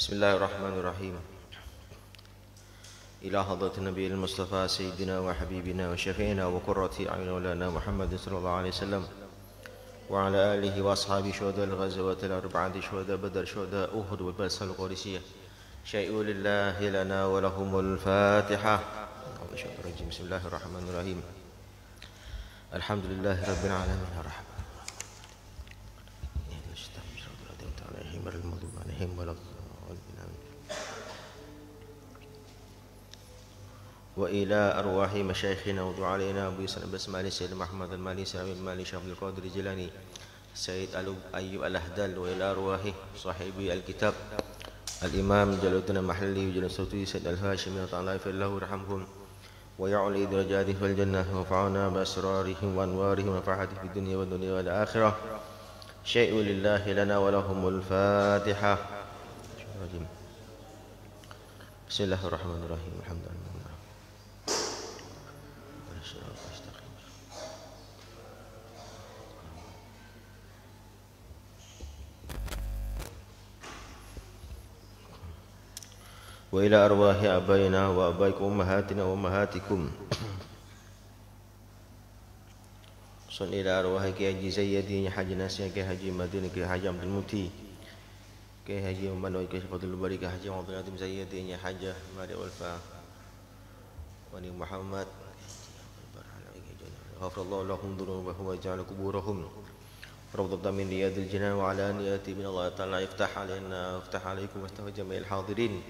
Bismillahirrahmanirrahim. Ila hadratin Nabiyil Mustafa Sayyidina wa Habibina wa Syafi'ina wa Qurrati a'yunina Maulana Muhammadin sallallahu alaihi wasallam wa ala alihi wa ashabihi syuhada al-ghazawat al-arba'ati syuhada Badr syuhada Uhud wal Basal Qadisiyah syai'u lillahi lana wa lahumul Fatihah. Bismillahirrahmanirrahim. Alhamdulillahi rabbil alamin arrahman. وإلى أرواح مشايخنا وضع علينا أبو يسر بسمالي سيد محمد المالي سلام المالي شيخ عبد القادر الجيلاني سيد أيوب الأهدل وإلى أرواح صاحبي الكتاب الإمام جلال الدين المحلي وجلال الصوتي سيد الهاشمي وتعالى الله يرحمهم ويعلي درجاته في الجنة وفعنا بأسرارهم وأنوارهم ونفعته في الدنيا والدنيا والآخرة شيء لله لنا ولهم الفاتحة. بسم الله الرحمن الرحيم. الحمد لله. وإلى أرواح أبائنا وأبائكم وأمهاتنا وأمهاتكم صل إلى أرواح كي حجي سيدي حجي ناسي كي حجي مدينة كي حجي عبد المتي كي حجي منوي كي فضل الباري كي حجي عبد العظيم سيدي حجة ماري والفا وني محمد غفر الله لهم ذنوبهم وجعل قبورهم روضة من رياض الجنان وعلى نياتي من الله تعالى يفتح علينا ويفتح عليكم ويفتح جميع الحاضرين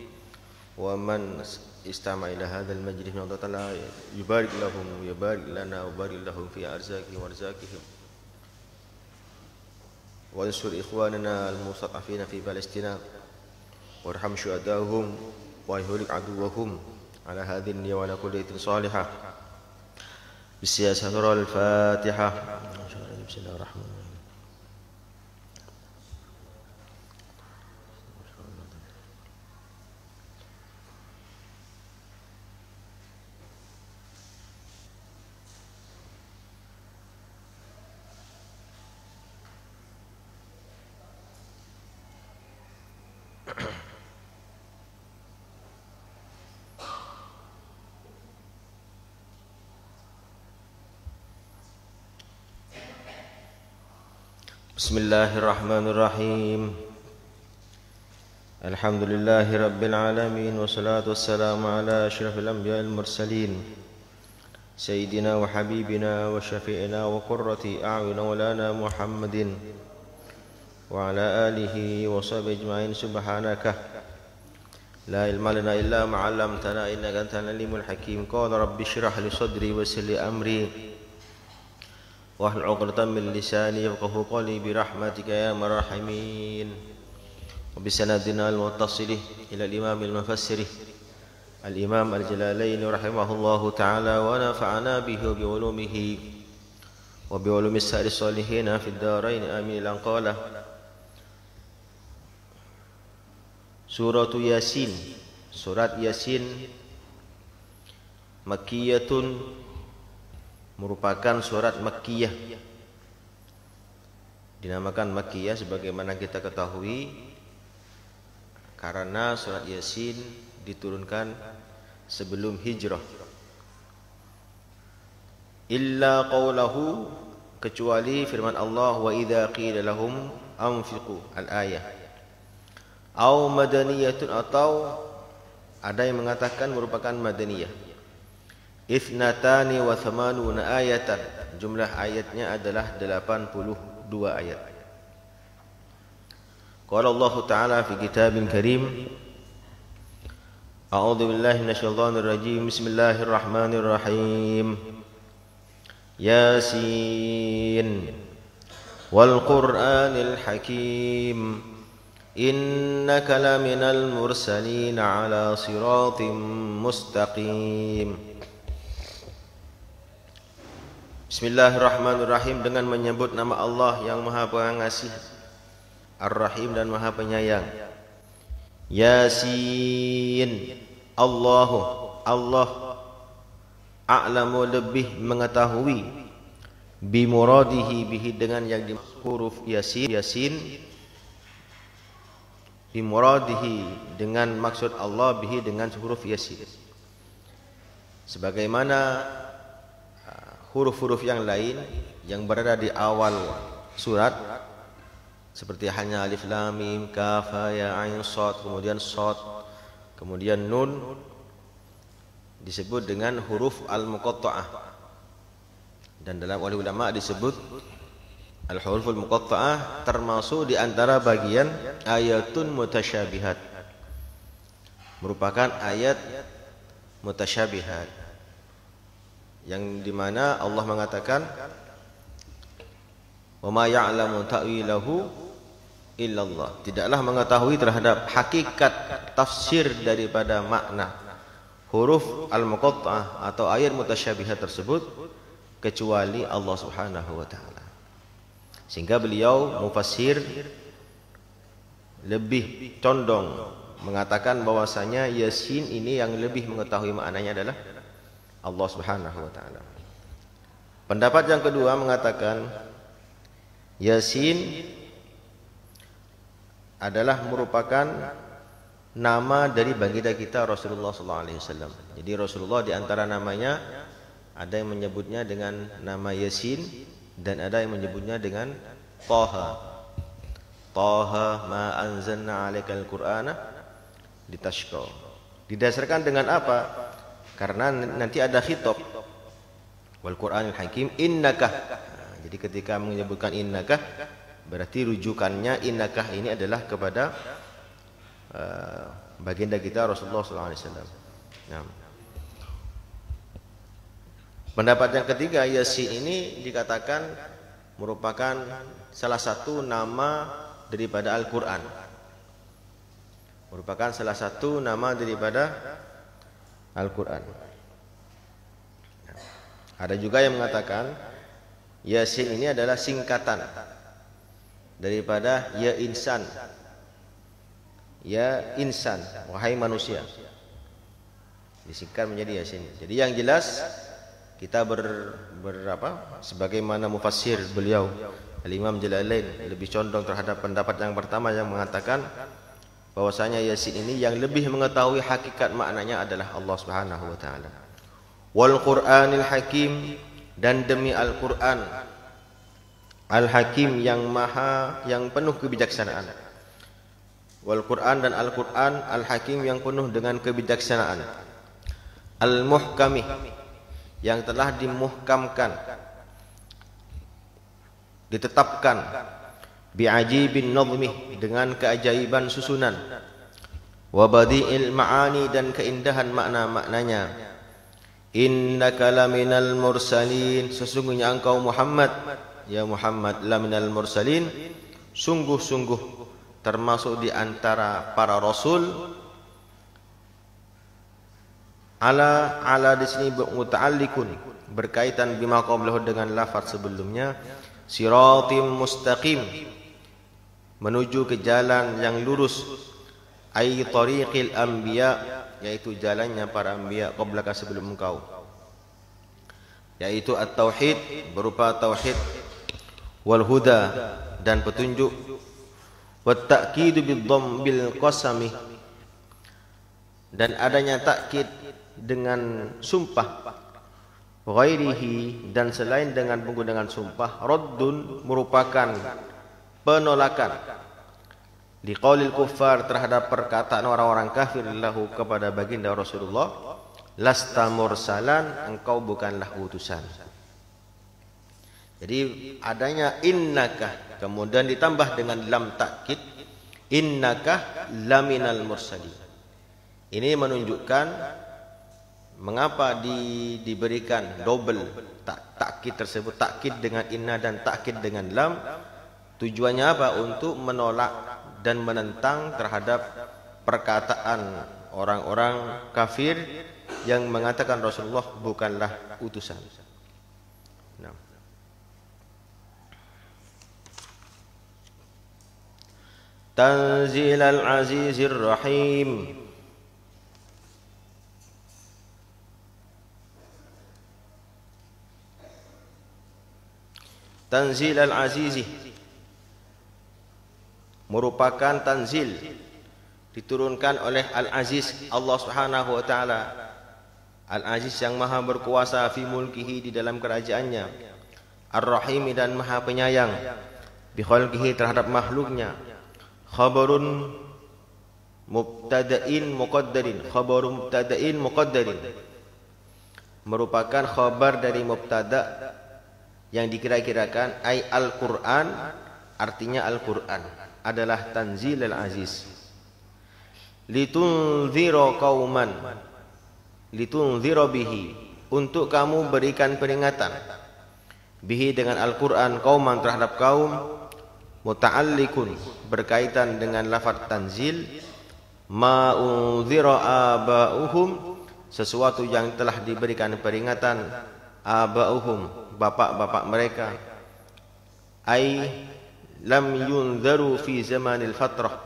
ومن استمع إلى هذا المجلس من الله تعالى يبارك لهم ويبارك لنا ويبارك لهم في أرزاقهم وأرزاقهم وانصر إخواننا المستضعفين في فلسطين وارحم شهداءهم ويهلك عدوهم على هذه النية وعلى كل صالحة بالسياسة الفاتحة. بسم الله الرحمن الرحيم. Bismillahirrahmanirrahim. Alhamdulillahi rabbil alamin wassalatu wassalamu ala asyrafil anbiya'il mursalin sayyidina wa habibina wa syafi'ina wa qurrati a'yunina maulana Muhammadin wa ala alihi wa sahbihi ajma'in. Subhanaka la ilma lana illa ma 'allamtana innaka antal alimul hakim. Qala rabbi shrah li sadri wa yassir li amri wahlul 'uqdatam min lisani yafqahu qawli bi rahmatika ya arhamar rahimin. Wa bi sanadina al-muttasil ila al-imam al-mufassir al-imam al-jalalain rahimahullahu ta'ala wa nafa'ana bihi wa bi ulumihi wa bi ulumi as-sa'ir salihin fi ad-darain amin. Lan qala Suratu Yasin, surat Yasin makkiyatun, merupakan surat makkiyah. Dinamakan makkiyah sebagaimana kita ketahui karena surat Yasin diturunkan sebelum hijrah. Illa qawlahu, kecuali firman Allah, wa idza qila lahum anfiqu, al-ayah. Au madaniyatun, atau ada yang mengatakan merupakan madaniyah. Ithnatani wa thamanuna ayatan, jumlah ayatnya adalah 82 ayat. Qala Allah Ta'ala fi kitabin karim, A'udzu billahi minasyaitonir rajim. Bismillahirrahmanirrahim. Yasin wal Qur'anil hakim innaka laminal mursalin ala siratim mustaqim. Bismillahirrahmanirrahim, dengan menyebut nama Allah yang Maha Pengasih, Ar-Rahim dan Maha Penyayang. Yasin, Allah a'lamu, lebih mengetahui, bimuradihi, bihi, dengan yang dimaksud huruf Yasin bimuradihi, dengan maksud Allah, bihi, dengan huruf Yasin. Sebagaimana huruf-huruf yang lain yang berada di awal surat, seperti hanya alif lam mim kaf ha ya ain shad, kemudian shad, kemudian nun, disebut dengan huruf al-muqatta'ah, dan dalam oleh ulama disebut al-huruful muqatta'ah termasuk di antara bagian ayatun mutasyabihat, merupakan ayat mutasyabihat yang dimana Allah mengatakan wa ma ya'lamu ta'wilahu illallah, tidaklah mengetahui terhadap hakikat tafsir daripada makna huruf al-muqatta'ah atau ayat mutasyabihat tersebut kecuali Allah Subhanahu wa taala. Sehingga beliau mufassir lebih condong mengatakan bahwasanya Yasin ini yang lebih mengetahui maknanya adalah Allah Subhanahu wa taala. Pendapat yang kedua mengatakan Yasin adalah merupakan nama dari baginda kita Rasulullah sallallahu alaihi wasallam. Jadi Rasulullah di antara namanya ada yang menyebutnya dengan nama Yasin dan ada yang menyebutnya dengan Taha. Taha ma anzalna 'alaikal Qur'ana litashqa. Didasarkan dengan apa? Karena nanti ada khitab wal Qur'anil Hakim innaka. Jadi ketika menyebutkan innaka berarti rujukannya innaka ini adalah kepada baginda kita Rasulullah sallallahu alaihi wasallam. Nah, pendapat yang ketiga, Yasin ini dikatakan merupakan salah satu nama daripada Al-Qur'an. Merupakan salah satu nama daripada Al-Qur'an. Ada juga yang mengatakan Yasin ini adalah singkatan daripada ya insan. Ya insan, wahai manusia. Disingkat menjadi Yasin. Jadi yang jelas kita sebagaimana mufassir beliau Al-Imam Jalalain lebih condong terhadap pendapat yang pertama yang mengatakan bahwasanya Yasin ini yang lebih mengetahui hakikat maknanya adalah Allah Subhanahu wa taala. Wal Qur'anil Hakim, dan demi Al-Qur'an Al-Hakim yang penuh kebijaksanaan. Wal Qur'an, dan Al-Qur'an Al-Hakim yang penuh dengan kebijaksanaan. Al-Muhkami, yang telah dimuhkamkan, ditetapkan, bi'ajibin nadhmi, dengan keajaiban susunan, wa badi'il ma'ani, dan keindahan makna-maknanya. Innaka laminal mursalin, sesungguhnya engkau Muhammad, ya Muhammad, laminal mursalin, sungguh-sungguh termasuk di antara para rasul. Ala di sini muta'alliqun, berkaitan bima qablahu, dengan lafaz sebelumnya, siratim mustaqim, menuju ke jalan yang lurus, ay tariqil anbiya, yaitu jalannya para anbiya qablaka, sebelum engkau, yaitu at-tauhid, berupa tauhid, wal huda, dan petunjuk, wat ta'kidu bil qasami, dan adanya takkid dengan sumpah, ghairihi, dan selain dengan menggunakan sumpah, raddun, merupakan penolakan, liqaulil kuffar, terhadap perkataan orang-orang kafir, lahu, kepada baginda Rasulullah, lasta mursalan, engkau bukanlah utusan. Jadi adanya innaka kemudian ditambah dengan lam takkid, innaka laminal mursalin. Ini menunjukkan mengapa diberikan double takkid tersebut, takkid dengan inna dan takkid dengan lam. Tujuannya apa? Untuk menolak dan menentang terhadap perkataan orang-orang kafir yang mengatakan Rasulullah bukanlah utusan. Nah. Tanzil al-Azizir Rahim. Tanzil al-Azizi, merupakan tanzil diturunkan oleh Al-Aziz Allah Subhanahu wa taala. Al-Aziz yang maha berkuasa fi mulkihi di dalam kerajaannya, Ar-Rahim dan maha penyayang bi khalqihi terhadap makhluknya. Khabarun mubtada'in muqaddarin, khabarun mubtada'in muqaddarin, merupakan khabar dari mubtada yang dikira-kirakan. Ay Al-Quran, artinya Al-Quran adalah tanzil Al-Aziz. Litunzira qauman, litunzira bihi, untuk kamu berikan peringatan, bihi dengan Al-Quran, qauman terhadap kaum, muta'allikun berkaitan dengan lafaz tanzil, ma unzira aba'uhum, sesuatu yang telah diberikan peringatan, aba'uhum bapak-bapak mereka, ai lam yunzaru fi zamanil fatrah,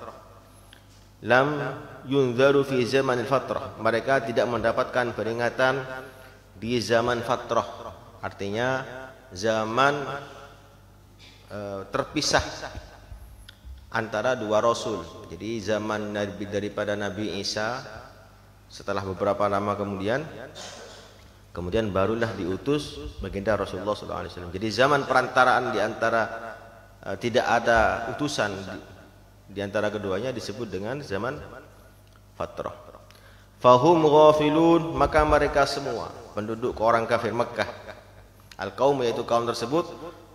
lam yunzaru fi zamanil fatrah, mereka tidak mendapatkan peringatan di zaman fatrah, artinya zaman terpisah antara dua rasul. Jadi zaman daripada Nabi Isa, setelah beberapa lama kemudian barulah diutus baginda Rasulullah SAW. Jadi zaman perantaraan di antara tidak ada utusan di antara keduanya disebut dengan zaman fatrah. Fahum ghafilun, maka mereka semua penduduk orang kafir Mekah, al-qaum yaitu kaum tersebut,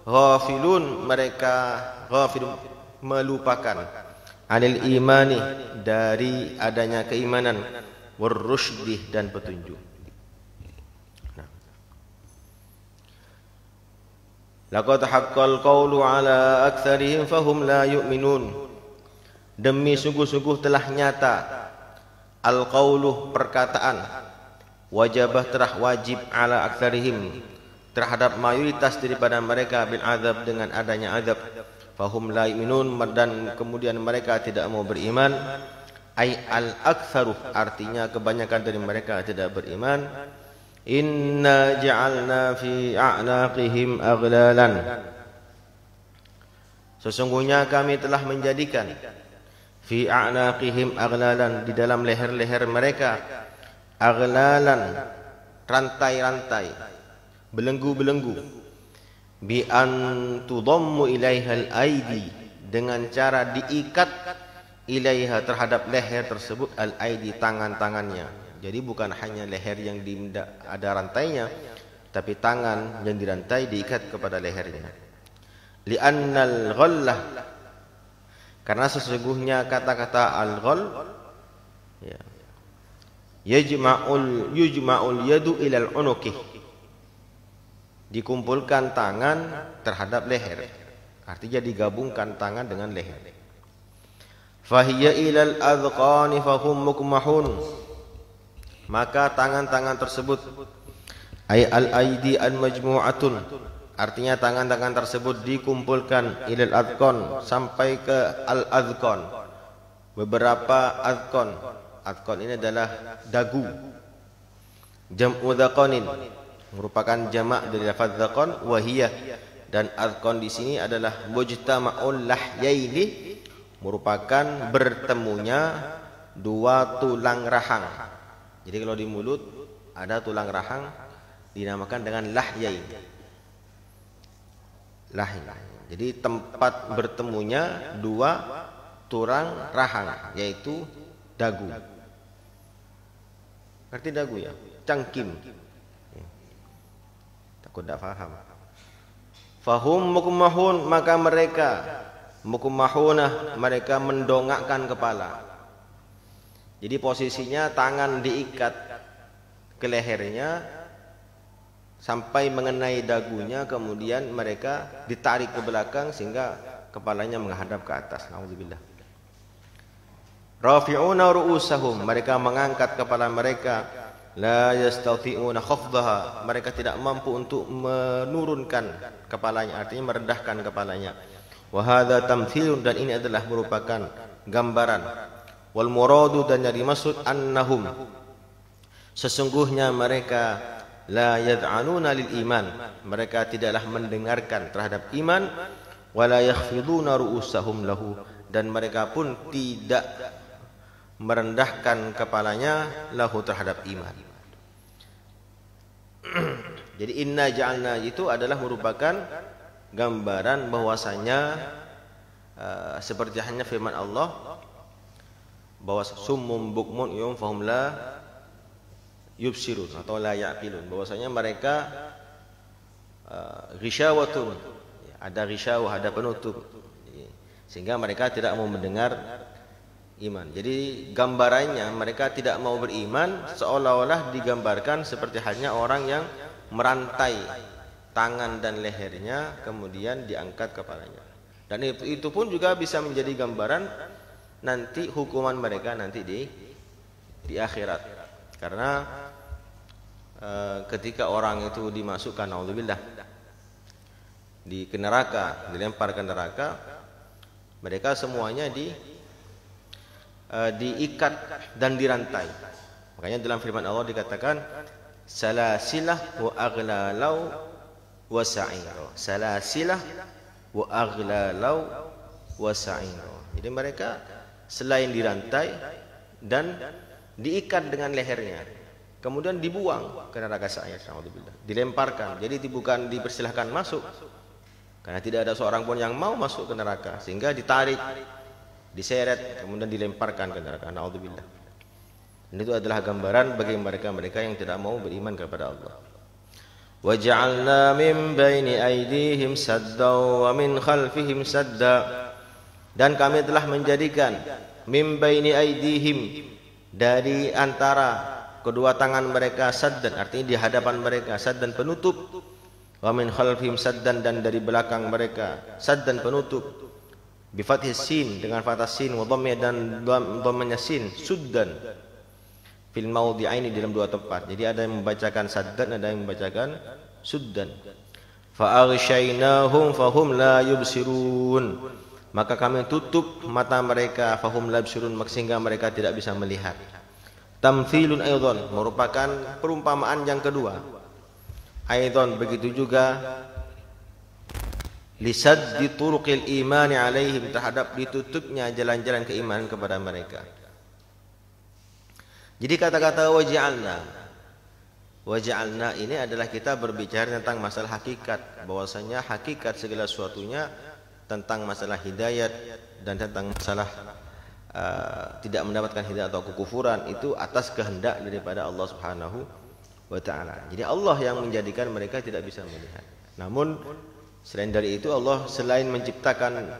ghafilun, mereka ghafilun melupakan, anil imani dari adanya keimanan, warrusydih dan petunjuk. Laqad haqqal qawlu ala aktsarihim fahum la yu'minun, demi sungguh-sungguh telah nyata al-qawlu perkataan, wajabah telah wajib ala aktsarihim terhadap mayoritas daripada mereka, bil azab dengan adanya azab, fahum la yu'minun dan kemudian mereka tidak mau beriman, ay al-aktsaru artinya kebanyakan dari mereka tidak beriman. Inna ja'alna fi a'naqihim aghlalan, sesungguhnya kami telah menjadikan fi a'naqihim aghlalan di dalam leher-leher mereka, aghlalan rantai-rantai, belenggu-belenggu, bi an tudammu ilaihal aidi, dengan cara diikat ilaiha terhadap leher tersebut, al aidi tangan-tangannya. Jadi bukan hanya leher yang ada rantainya, tapi tangan yang dirantai diikat kepada lehernya. Li'annal ghallah, karena sesungguhnya kata-kata al-ghall ya, yujma'ul yadu ilal unuqih, dikumpulkan tangan terhadap leher, artinya digabungkan tangan dengan leher. Fahiya ilal adqani fahum mukmahun, maka tangan-tangan tersebut, ay al-aidi al-majmu'atun, artinya tangan-tangan tersebut dikumpulkan, ilal adqan, sampai ke al-adqan, beberapa adqan. Adqan ini adalah dagu, jam'u dhaqanin, merupakan jamak dari lafaz dhaqan, wahiyah, dan adqan di sini adalah mujtama'ul lahyaini, merupakan bertemunya dua tulang rahang. Jadi kalau di mulut ada tulang rahang dinamakan dengan lahyain. Lahyain. Jadi tempat bertemunya dua tulang rahang, yaitu dagu. Ngerti dagu ya? Cangkim. Takut tidak faham. Fahum mukmahun, maka mereka mukmahunah, mereka mendongakkan kepala. Jadi posisinya tangan diikat ke lehernya sampai mengenai dagunya, kemudian mereka ditarik ke belakang sehingga kepalanya menghadap ke atas. Nauzubillah. Rafi'una ru'usahum, mereka mengangkat kepala mereka. La yastati'una khafdaha, mereka tidak mampu untuk menurunkan kepalanya, artinya merendahkan kepalanya. Wa hadza tamthilun, dan ini adalah merupakan gambaran. Wal muradu, dan yang dimaksud, annahum, sesungguhnya mereka, la yad'anuna lil iman, mereka tidaklah mendengarkan terhadap iman, wala yakhfiduna ru'usahum lahu, dan mereka pun tidak merendahkan kepalanya lahu terhadap iman. Jadi inna ja'alna itu adalah merupakan gambaran bahwasanya seperti hanya firman Allah bahwa summum bukmun fahum la yubsirun atau la yaqilun, bahwasanya mereka ghisyawatun, ada ghisyawah, ada penutup, sehingga mereka tidak mau mendengar iman. Jadi gambarannya mereka tidak mau beriman seolah-olah digambarkan seperti halnya orang yang merantai tangan dan lehernya kemudian diangkat kepalanya. Dan itu pun juga bisa menjadi gambaran nanti hukuman mereka nanti di akhirat. Karena ketika orang itu dimasukkan, naudzubillah, di neraka, dilempar ke neraka, mereka semuanya diikat dan dirantai. Makanya dalam firman Allah dikatakan salasilah wa aghlalau wa sa'ir. Salasilah wa aghlalau wa sa'ir. Jadi mereka selain dirantai dan diikat dengan lehernya, kemudian dibuang ke neraka sa'ir, dilemparkan. Jadi bukan dipersilahkan masuk, karena tidak ada seorang pun yang mau masuk ke neraka, sehingga ditarik, diseret, kemudian dilemparkan ke neraka. Naudzubillah. Dan itu adalah gambaran bagi mereka yang tidak mau beriman kepada Allah. Wa ja'alna min baini aydihim sadda wa min khalfihim sadda. Dan kami telah menjadikan min baini aydihim, dari antara kedua tangan mereka, saddan, artinya di hadapan mereka, saddan penutup, wa min khalfihim saddan, dan dari belakang mereka saddan penutup, bi fathis sin, dengan fathah sin, wa dhammah, dan dhammahnya sin, suddan, fil maudhi'aini, dalam dua tempat. Jadi ada yang membacakan saddan, ada yang membacakan suddan. Fa aghshaynahum fahum la yubsirun, maka kami tutup mata mereka, fahum la yubsirun, sehingga mereka tidak bisa melihat. Tamthilun aidan, merupakan perumpamaan yang kedua. Aidan, begitu juga lisaddi turuqil imani alaihim, terhadap ditutupnya jalan-jalan keimanan kepada mereka. Jadi kata-kata waja'alna ini adalah kita berbicara tentang masalah hakikat, bahwasanya hakikat segala sesuatunya tentang masalah hidayat dan tentang masalah tidak mendapatkan hidayat atau kekufuran, itu atas kehendak daripada Allah Subhanahu wa ta'ala. Jadi Allah yang menjadikan mereka tidak bisa melihat. Namun selain dari itu, Allah selain menciptakan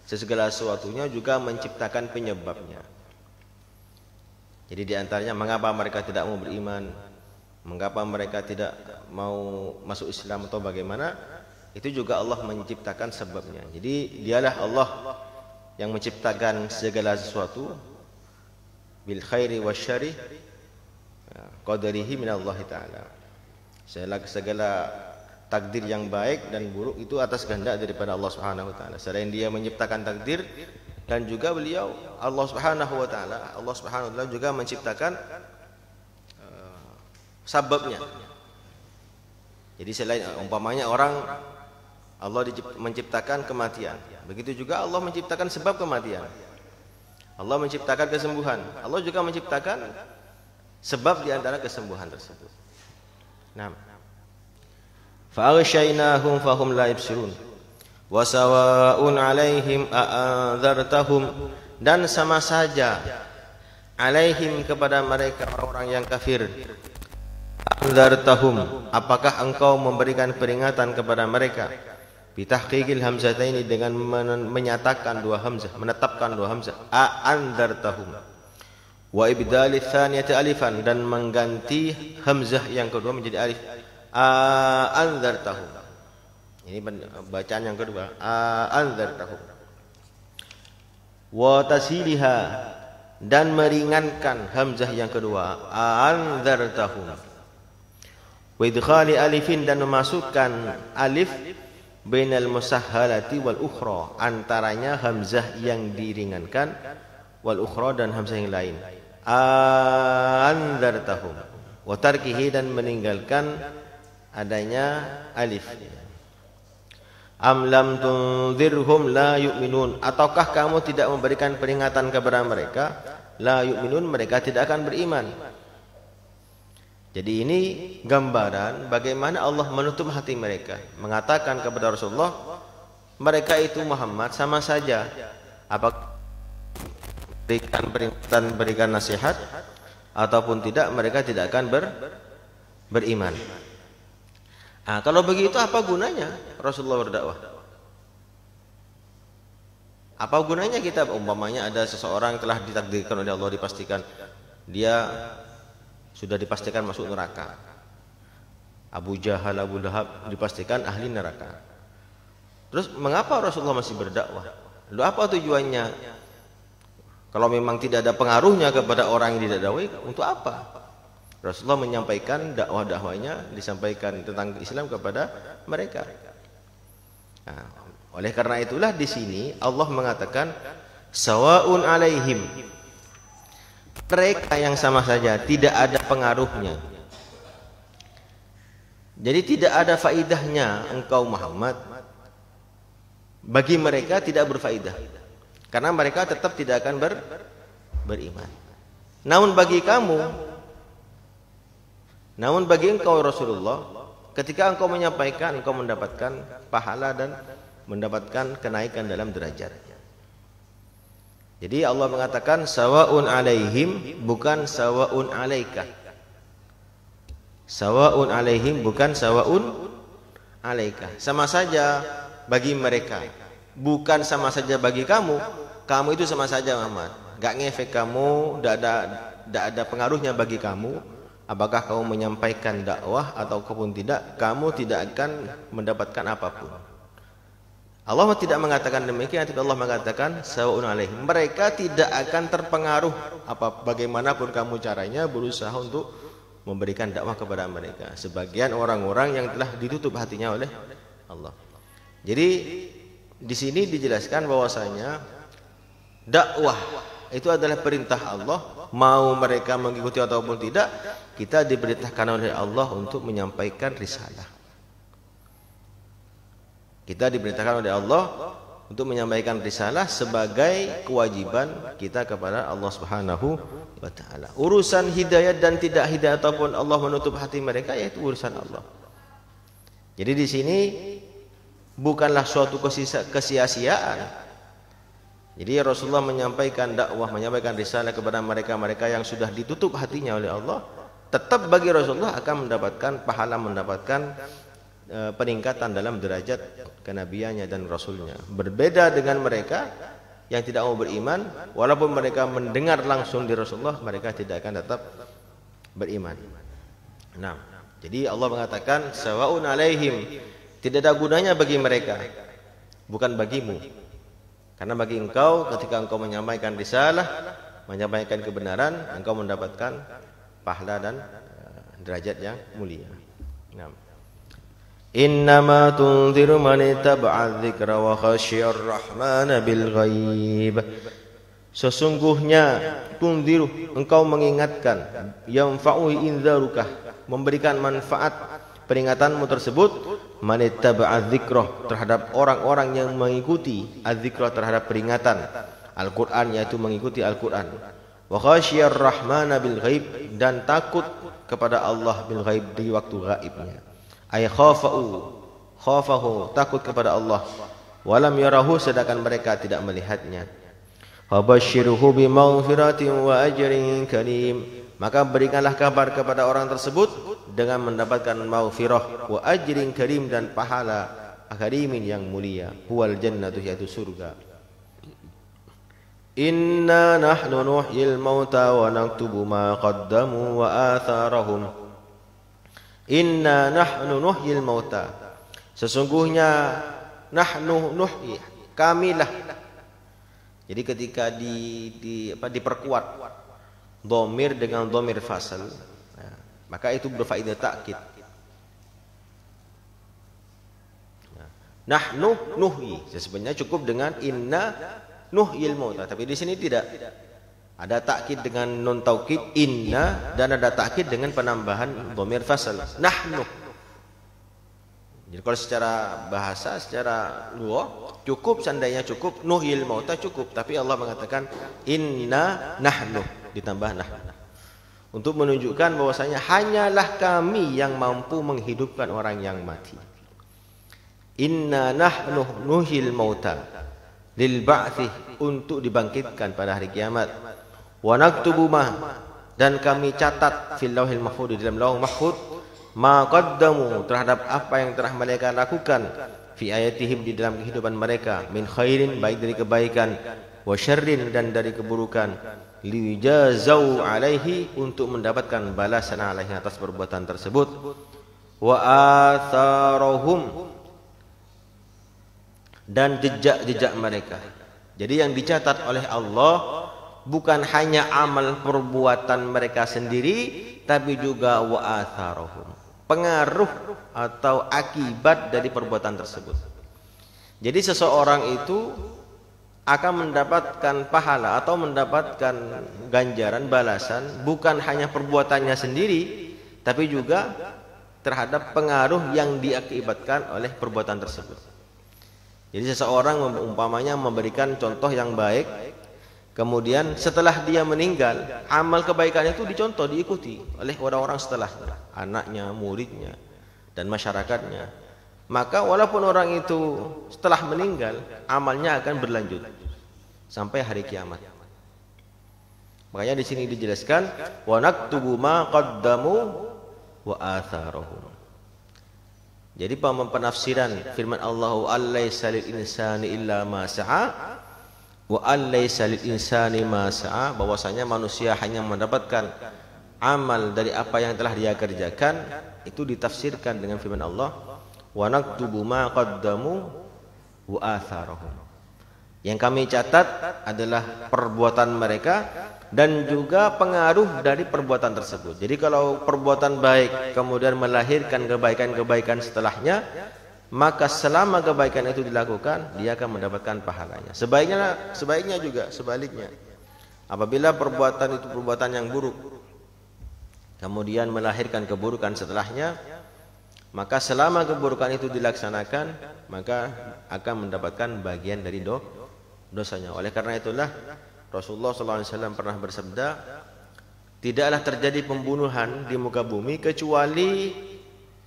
segala sesuatunya juga menciptakan penyebabnya. Jadi di antaranya mengapa mereka tidak mau beriman, mengapa mereka tidak mau masuk Islam atau bagaimana, itu juga Allah menciptakan sebabnya. Jadi dialah Allah yang menciptakan segala sesuatu bil khairi wasyarri qadarihi minallahi ta'ala. Segala takdir yang baik dan buruk itu atas kehendak daripada Allah Subhanahu wa ta'ala. Selain dia menciptakan takdir, dan juga beliau Allah Subhanahu wa ta'ala juga menciptakan sebabnya. Jadi selain umpamanya orang, Allah menciptakan kematian, begitu juga Allah menciptakan sebab kematian. Allah menciptakan kesembuhan, Allah juga menciptakan sebab di antara kesembuhan tersebut. Nah, fa'aghshaynahum fahum la yubsirun wa sawa'un 'alaihim a'anzartahum, dan sama saja alaihim, kepada mereka orang yang kafir, anzartahum, apakah engkau memberikan peringatan kepada mereka, bitahqiqil hamzataini, dengan menyatakan dua hamzah, menetapkan dua hamzah, a'anzartahum, wa ibdal tsaniyati alifan, dan mengganti hamzah yang kedua menjadi alif, a'anzartahum. Ini bacaan yang kedua, a'anzartahum. Wa tasiliha, dan meringankan hamzah yang kedua, a'anzartahum. Wa idkhali alifin, dan memasukkan alif bainal musahhalati wal ukhra, antaranya hamzah yang diringankan, wal ukhra, dan hamzah yang lain, a'anzartahum. Wa tarkihi, dan meninggalkan adanya alif. Am lam tunzirhum la yu'minun, ataukah kamu tidak memberikan peringatan kepada mereka, la yu'minun, mereka tidak akan beriman. Jadi ini gambaran bagaimana Allah menutup hati mereka, mengatakan kepada Rasulullah, mereka itu Muhammad sama saja, apakah berikan peringatan, berikan nasihat ataupun tidak, mereka tidak akan beriman. Nah, kalau begitu apa gunanya Rasulullah berdakwah? Apa gunanya kita, umpamanya ada seseorang telah ditakdirkan oleh Allah, dipastikan dia sudah dipastikan masuk neraka. Abu Jahal, Abu Lahab dipastikan ahli neraka. Terus mengapa Rasulullah masih berdakwah? Lalu apa tujuannya? Kalau memang tidak ada pengaruhnya kepada orang yang didakwai, untuk apa? Rasulullah menyampaikan dakwah-dakwahnya, disampaikan tentang Islam kepada mereka. Nah, oleh karena itulah di sini Allah mengatakan sawaun alaihim, mereka yang sama saja, tidak ada pengaruhnya. Jadi tidak ada faidahnya engkau Muhammad, bagi mereka tidak berfaidah, karena mereka tetap tidak akan beriman. Namun bagi engkau Rasulullah, ketika engkau menyampaikan, engkau mendapatkan pahala dan mendapatkan kenaikan dalam derajat. Jadi Allah mengatakan sawaun alaihim, bukan sawaun alaika. Sawaun alaihim, bukan sawaun alaika. Sama saja bagi mereka, bukan sama saja bagi kamu. Kamu itu sama saja Muhammad, gak ngefek kamu, tidak ada pengaruhnya bagi kamu. Apakah kamu menyampaikan dakwah ataupun tidak, kamu tidak akan mendapatkan apapun. Allah tidak mengatakan demikian, tapi Allah mengatakan sawaun alaihim, mereka tidak akan terpengaruh bagaimanapun kamu caranya berusaha untuk memberikan dakwah kepada mereka. Sebagian orang-orang yang telah ditutup hatinya oleh Allah. Jadi di sini dijelaskan bahwasanya dakwah itu adalah perintah Allah, mau mereka mengikuti ataupun tidak, kita diperintahkan oleh Allah untuk menyampaikan risalah. Kita diperintahkan oleh Allah untuk menyampaikan risalah sebagai kewajiban kita kepada Allah Subhanahu wa taala. Urusan hidayah dan tidak hidayah ataupun Allah menutup hati mereka, yaitu urusan Allah. Jadi di sini bukanlah suatu kesia-siaan. Jadi Rasulullah menyampaikan dakwah, menyampaikan risalah kepada mereka-mereka yang sudah ditutup hatinya oleh Allah, tetap bagi Rasulullah akan mendapatkan pahala, mendapatkan peningkatan dalam derajat kenabiannya dan rasulnya. Berbeda dengan mereka yang tidak mau beriman, walaupun mereka mendengar langsung di Rasulullah, mereka tidak akan tetap beriman. Nah, jadi Allah mengatakan sawaun alaihim, tidak ada gunanya bagi mereka, bukan bagimu. Karena bagi engkau, ketika engkau menyampaikan risalah, menyampaikan kebenaran, engkau mendapatkan pahala dan derajat yang mulia. Nah, innama tunziru man ittaba'a dzikra wa khasyiyar rahmana bil ghaib. Sesungguhnya tunziru, engkau mengingatkan, yanfa'u inzarukah, memberikan manfaat peringatanmu tersebut, man ittaba'a dzikra, terhadap orang-orang yang mengikuti adzikra, terhadap peringatan Al-Qur'an, yaitu mengikuti Al-Qur'an. Wa khasyiyar rahmana bil ghaib, dan takut kepada Allah bil ghaib, di waktu gaibnya. Ay khafahu, takut kepada Allah. Walam yarahu, sedangkan mereka tidak melihatnya. Fabashshirhu bimaghfiratin wa ajrin karim, maka berikanlah kabar kepada orang tersebut dengan mendapatkan maghfirah, wa ajrin karim, dan pahala karimin yang mulia, huwal jannatu, yaitu surga. Inna nahnu nuhyil mauta wa naktubu ma qaddamu wa atharahum. Inna nahnu nuhyil mauta, sesungguhnya nahnu nuhyi, kamilah. Jadi ketika diperkuat dhamir dengan dhamir fasal, nah, maka itu berfaedah takkid. Nahnu nuhyi, sebenarnya cukup dengan inna nuhyil mauta, tapi di sini tidak. Ada takkid dengan nun taukid inna, dan ada takkid dengan penambahan dhamir fasal nahnu. Jadi kalau secara bahasa, secara luar cukup, seandainya cukup nuhil mauta cukup, tapi Allah mengatakan inna nahnu ditambah nahnu untuk menunjukkan bahwasanya hanyalah kami yang mampu menghidupkan orang yang mati. Inna nahnu nuhil mauta lil ba'thi, untuk dibangkitkan pada hari kiamat. Wa naktubu ma, dan kami catat fil lauhil mahfuz, di dalam lauh mahfuz, ma qaddamu, terhadap apa yang telah mereka lakukan, fi ayatihim, di dalam kehidupan mereka, min khairin, baik dari kebaikan, wa syarrin, dan dari keburukan, liwijazau alaihi, untuk mendapatkan balasan alaihi, atas perbuatan tersebut, wa atharohum, dan jejak-jejak mereka. Jadi yang dicatat oleh Allah bukan hanya amal perbuatan mereka sendiri, tapi juga wa atharohum, pengaruh atau akibat dari perbuatan tersebut. Jadi seseorang itu akan mendapatkan pahala atau mendapatkan ganjaran balasan bukan hanya perbuatannya sendiri, tapi juga terhadap pengaruh yang diakibatkan oleh perbuatan tersebut. Jadi seseorang umpamanya memberikan contoh yang baik, kemudian setelah dia meninggal, amal kebaikan itu dicontoh, diikuti oleh orang-orang setelahnya, anaknya, muridnya, dan masyarakatnya. Maka walaupun orang itu setelah meninggal, amalnya akan berlanjut sampai hari kiamat. Makanya di sini dijelaskan wa naktubu ma qaddamu wa atharohum. Jadi penafsiran firman Allah, alaysa lil insani illa ma sa'a, wa alaysa lil insani ma sa'a, bahwasanya manusia hanya mendapatkan amal dari apa yang telah dia kerjakan, itu ditafsirkan dengan firman Allah, wa naktubu ma qaddamu wa atharohum. Yang kami catat adalah perbuatan mereka dan juga pengaruh dari perbuatan tersebut. Jadi kalau perbuatan baik kemudian melahirkan kebaikan-kebaikan setelahnya, maka selama kebaikan itu dilakukan, dia akan mendapatkan pahalanya. Sebaiknya juga sebaliknya. Apabila perbuatan itu perbuatan yang buruk, kemudian melahirkan keburukan setelahnya, maka selama keburukan itu dilaksanakan, maka akan mendapatkan bagian dari dosanya. Oleh karena itulah Rasulullah SAW pernah bersabda, tidaklah terjadi pembunuhan di muka bumi kecuali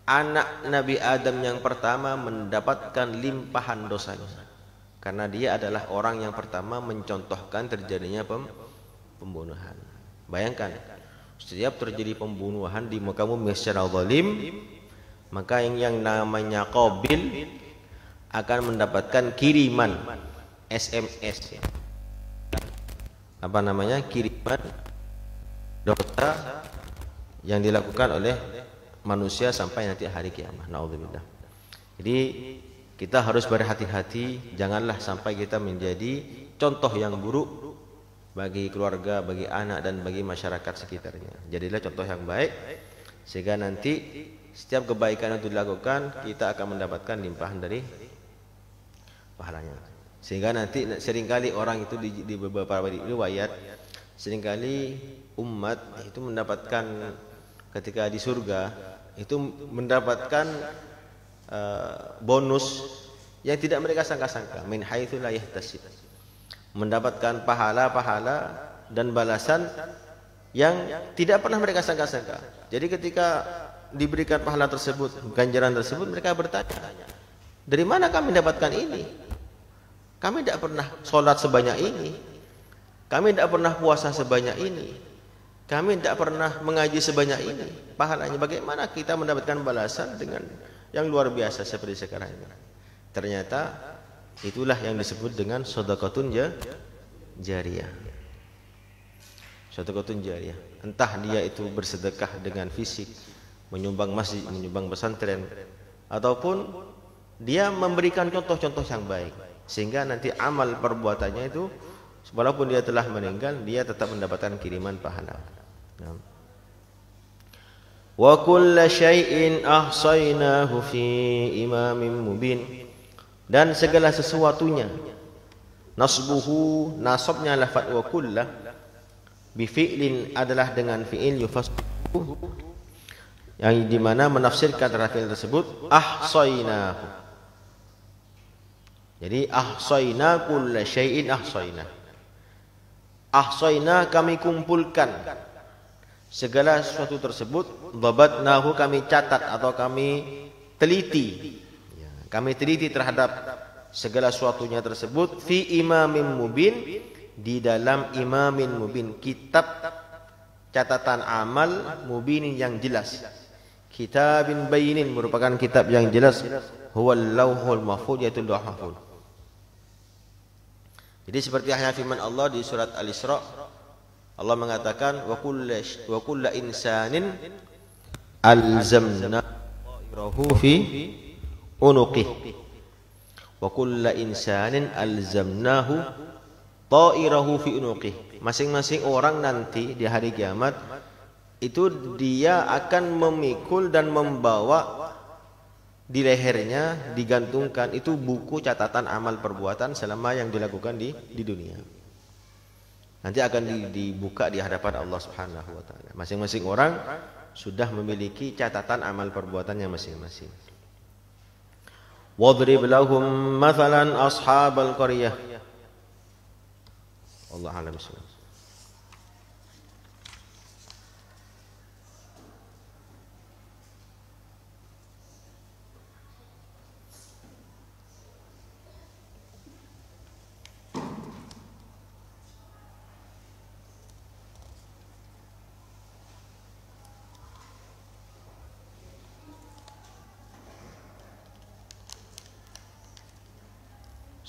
anak Nabi Adam yang pertama mendapatkan limpahan dosanya, karena dia adalah orang yang pertama mencontohkan terjadinya pembunuhan. Bayangkan, setiap terjadi pembunuhan di muka bumi secara zalim, maka yang namanya Qabil akan mendapatkan kiriman SMS, kiriman dosa yang dilakukan oleh manusia sampai nanti hari kiamat. Naudzubillah. Jadi kita harus berhati-hati, janganlah sampai kita menjadi contoh yang buruk bagi keluarga, bagi anak, dan bagi masyarakat sekitarnya. Jadilah contoh yang baik, sehingga nanti setiap kebaikan yang dilakukan, kita akan mendapatkan limpahan dari pahalanya. Sehingga nanti seringkali orang itu di beberapa riwayat, seringkali umat itu mendapatkan ketika di surga itu mendapatkan bonus yang tidak mereka sangka-sangka, min haitsu la yahtasib, mendapatkan pahala-pahala dan balasan yang tidak pernah mereka sangka-sangka. Jadi ketika diberikan pahala tersebut, ganjaran tersebut, mereka bertanya, dari mana kami mendapatkan ini? Kami tidak pernah sholat sebanyak ini, kami tidak pernah puasa sebanyak ini, kami tidak pernah mengaji sebanyak ini. Pahalanya bagaimana kita mendapatkan balasan dengan yang luar biasa seperti sekarang ini? Ternyata itulah yang disebut dengan sedekahun jariyah. Sedekahun jariyah, entah dia itu bersedekah dengan fisik, menyumbang masjid, menyumbang pesantren, ataupun dia memberikan contoh-contoh yang baik, sehingga nanti amal perbuatannya itu walaupun dia telah meninggal, dia tetap mendapatkan kiriman pahala. Wa kullu syai'in ahsaynahu fi imamin mubin, dan segala sesuatunya, nasbuhu, nasabnya lafaz wa kullu bi fi'lin adalah dengan fi'il yufassuhu, yang dimana menafsirkan terhadap fi'il tersebut ahsainahu. Jadi ahsaina kulla syai'in ahsaina. Ahsaina kami kumpulkan segala sesuatu tersebut, dhabatnahu kami catat atau kami teliti. Ya, kami teliti terhadap segala sesuatunya tersebut fi imamin mubin, di dalam imamin mubin, kitab catatan amal mubinin yang jelas. Kitabin bayinin merupakan kitab yang jelas, huwal lauhul mahfuz, yaitu lauh mahfuz. Jadi seperti hanya firman Allah di surat Al-Isra, Allah mengatakan wa kullu insanin alzamna ta'irahu fi unuqih. Wa kullu insanin alzamnahu ta'irahu fi unuqih. Masing-masing orang nanti di hari kiamat itu dia akan memikul dan membawa di lehernya, digantungkan itu buku catatan amal perbuatan selama yang dilakukan di dunia. Nanti akan dibuka di hadapan Allah Subhanahu wa taala. Masing-masing orang sudah memiliki catatan amal perbuatannya masing-masing. Wadrib lahum mathalan ashabal qaryah. Allah a'lam bissawab.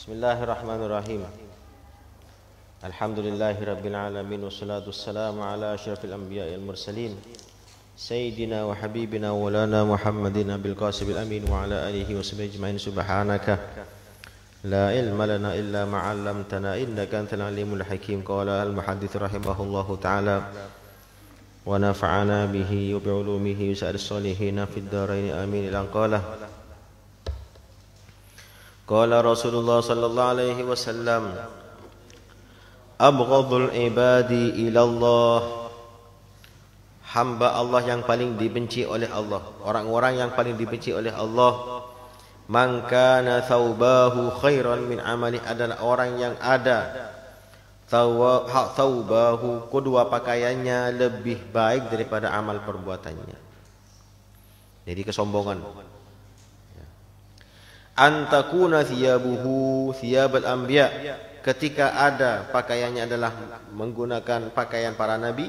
Bismillahirrahmanirrahim. Alhamdulillahirabbil alamin wassalatu wassalamu ala asyrafil anbiya'il mursalin sayyidina wa habibina wa lana Muhammadin abil qasimil amin wa ala alihi wa sahbihi ajma'in. Subhanaka la ilma lana illa ma 'allamtana innaka antal alimul hakim. Qala al muhaddits rahimahullahu ta'ala wa nafa'ana bihi wa bi 'ulumihi wa sa'is salihin fid dharain amin. Ila qala qala Rasulullah sallallahu alaihi wasallam abghadul ibadi ilallah, hamba Allah yang paling dibenci oleh Allah, orang-orang yang paling dibenci oleh Allah, man kana thawbahu khairan min amali, adalah orang yang ada thawbahu, kedua pakaiannya lebih baik daripada amal perbuatannya. Jadi kesombongan. Antakuna thiyabuhu thiyabal anbiya, ketika ada pakaiannya adalah menggunakan pakaian para nabi,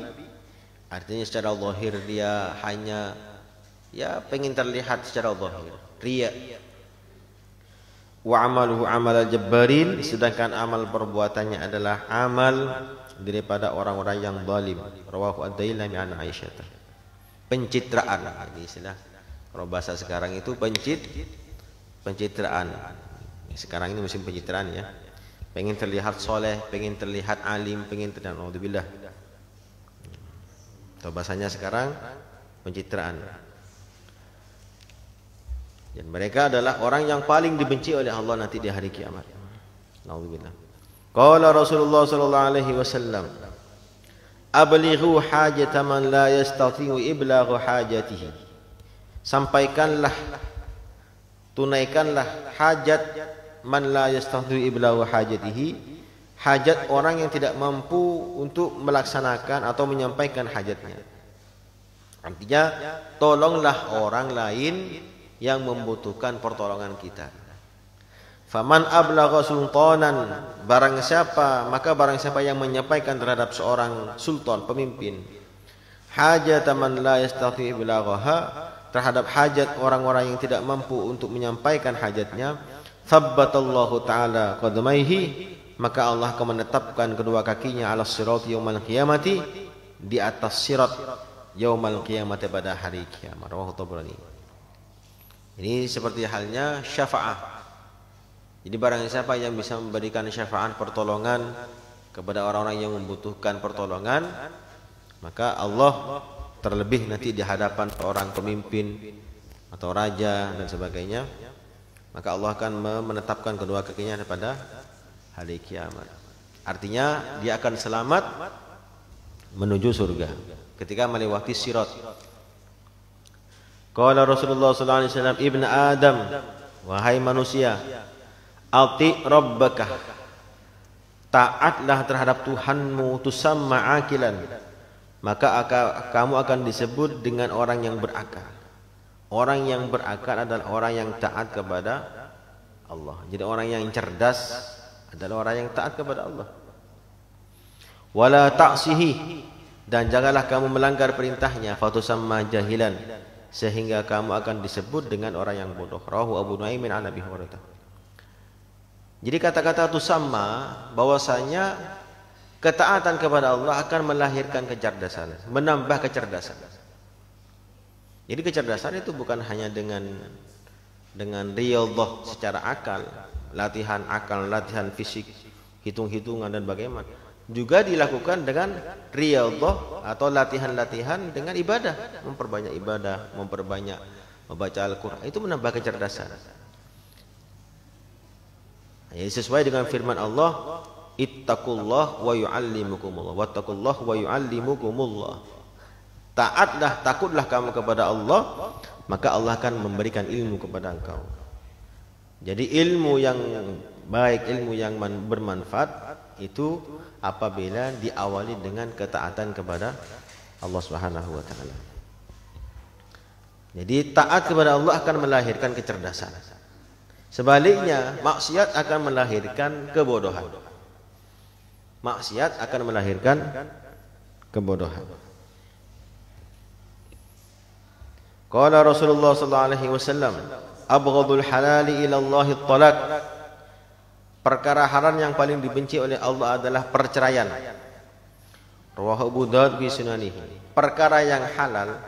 artinya secara zahir dia hanya pengen terlihat secara zahir, riya. Wa amaluhu amal al-jabbarin, sedangkan amal perbuatannya adalah amal daripada orang-orang yang zalim. Rawahu ad-Dailami an Aisyah. Pencitraan, ini istilah kalau bahasa sekarang itu pencitraan. Sekarang ini musim pencitraan ya. Pengen terlihat soleh, pengen terlihat alim, pengen terlihat naudzubillah. Atau bahasanya sekarang pencitraan. Dan mereka adalah orang yang paling dibenci oleh Allah nanti di hari kiamat. Naudzubillah. Qala Rasulullah sallallahu alaihi wasallam, ablighu hajata man la yastati'u iblaghu hajatihi. Sampaikanlah, tunaikanlah hajat man la yastati'u iblaghu hajatihi, hajat orang yang tidak mampu untuk melaksanakan atau menyampaikan hajatnya. Artinya tolonglah orang lain yang membutuhkan pertolongan kita. Faman ablagha sultanan, barang siapa yang menyampaikan terhadap seorang sultan, pemimpin, hajat man la yastati'u iblaghaha, terhadap hajat orang-orang yang tidak mampu untuk menyampaikan hajatnya, thabbatallahu ta'ala qadamaihi, maka Allah akan menetapkan kedua kakinya ala sirat yaumal qiyamati, di atas sirat yaumal qiyamati, pada hari kiamat. Rawahu Tabrani. Ini seperti halnya syafa'ah. Jadi barang siapa yang bisa memberikan syafaat, pertolongan kepada orang-orang yang membutuhkan pertolongan, maka Allah terlebih nanti di hadapan seorang pemimpin atau raja dan sebagainya, maka Allah akan menetapkan kedua kakinya pada hari kiamat. Artinya dia akan selamat menuju surga ketika melewati sirat. Qala Rasulullah sallallahu alaihi wasallam, Ibn Adam, wahai manusia, ati rabbaka, taatlah terhadap Tuhanmu, tusamma akilan, maka kamu akan disebut dengan orang yang berakal. Orang yang berakal adalah orang yang taat kepada Allah. Jadi orang yang cerdas adalah orang yang taat kepada Allah. Wala ta'sihi, dan janganlah kamu melanggar perintahnya, fatusamma jahilan, sehingga kamu akan disebut dengan orang yang bodoh. Rawahu Abu Nuaimin an Abi Hurairah. Jadi kata-kata tusamma bahwasanya ketaatan kepada Allah akan melahirkan kecerdasan, menambah kecerdasan. Jadi kecerdasan itu bukan hanya dengan riyadhah secara akal, latihan fisik, hitung-hitungan dan bagaimana. Juga dilakukan dengan riyadhah atau latihan-latihan dengan ibadah, memperbanyak ibadah, memperbanyak membaca Al-Qur'an, itu menambah kecerdasan. Jadi sesuai dengan firman Allah, ittaqullah wa yu'allimukumullah, wattaqullah wa yu'allimukumullah. Taatlah, takutlah kamu kepada Allah, maka Allah akan memberikan ilmu kepada engkau. Jadi ilmu yang baik, ilmu yang bermanfaat itu apabila diawali dengan ketaatan kepada Allah Subhanahu wa taala. Jadi taat kepada Allah akan melahirkan kecerdasan. Sebaliknya, maksiat akan melahirkan kebodohan. Maksiat akan melahirkan kebodohan. Qala Rasulullah sallallahu alaihi wasallam, abghadul halali ila Allah at-talaq. Perkara haram yang paling dibenci oleh Allah adalah perceraian. Rawahu Abu Daud fi sunanihi. Perkara yang halal,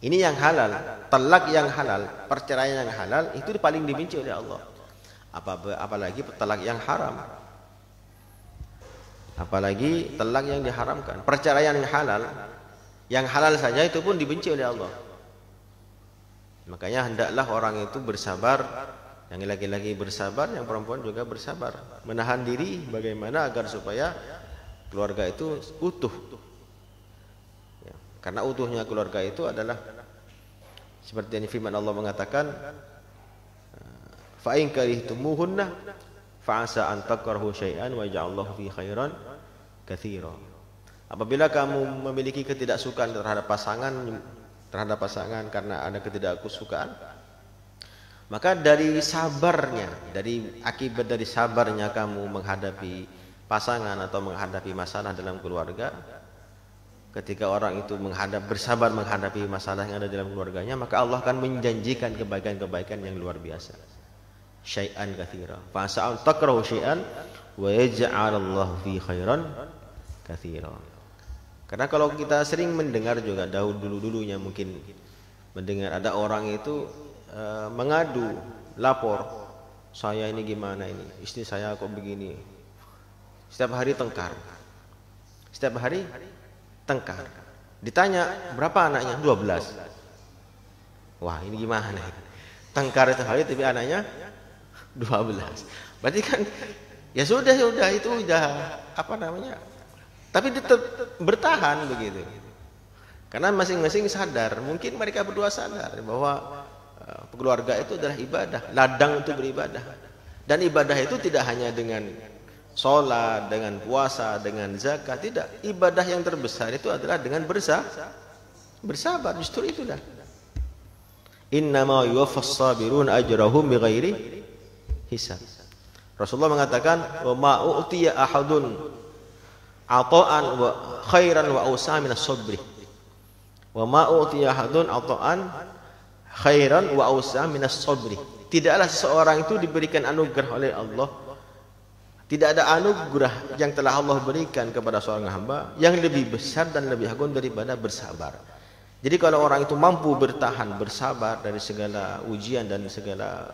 ini yang halal, talak yang halal, perceraian yang halal itu paling dibenci oleh Allah. Apalagi talak yang haram. Apalagi talak yang diharamkan. Perceraian yang halal saja itu pun dibenci oleh Allah. Makanya hendaklah orang itu bersabar, yang laki-laki bersabar, yang perempuan juga bersabar, menahan diri bagaimana agar supaya keluarga itu utuh. Ya, karena utuhnya keluarga itu adalah seperti yang firman Allah mengatakan, fa in karihtumuhunna fa asa an takrahu syai'an wa ja'allahu fi khairan katsira. Apabila kamu memiliki ketidaksukaan terhadap pasangan karena ada ketidaksukaan, maka dari sabarnya, akibat dari sabarnya kamu menghadapi pasangan atau menghadapi masalah dalam keluarga, ketika orang itu bersabar menghadapi masalah yang ada dalam keluarganya, maka Allah akan menjanjikan kebaikan-kebaikan yang luar biasa. Syai'an katsira. Fa sa'al takrahu syai'an wa yaj'alallahu fi khairan katsira. Karena kalau kita sering mendengar juga dulu-dulunya mungkin mendengar ada orang itu mengadu, lapor, saya ini gimana ini, istri saya kok begini, setiap hari tengkar, ditanya berapa anaknya, 12. Wah ini gimana, tengkar itu hari tapi anaknya 12, berarti kan ya sudah itu udah apa namanya, tapi tetap bertahan begitu. Karena masing-masing sadar, mungkin mereka berdua sadar bahwa keluarga itu adalah ibadah, ladang untuk beribadah. Dan ibadah itu tidak hanya dengan sholat, dengan puasa, dengan zakat, tidak. Ibadah yang terbesar itu adalah dengan bersabar, justru itulah. Innama yuwaffas sabirun ajrahum bighairi hisab. Rasulullah mengatakan, wa ma u'tiya ahadun ata'an wa khairan wa awsa' min as-sabri. Wa ma u'tiya ahadun ata'an khairan wa awsa' min as-sabri. Tidaklah seseorang itu diberikan anugerah oleh Allah, tidak ada anugerah yang telah Allah berikan kepada seorang hamba yang lebih besar dan lebih agung daripada bersabar. Jadi kalau orang itu mampu bertahan, bersabar dari segala ujian dan segala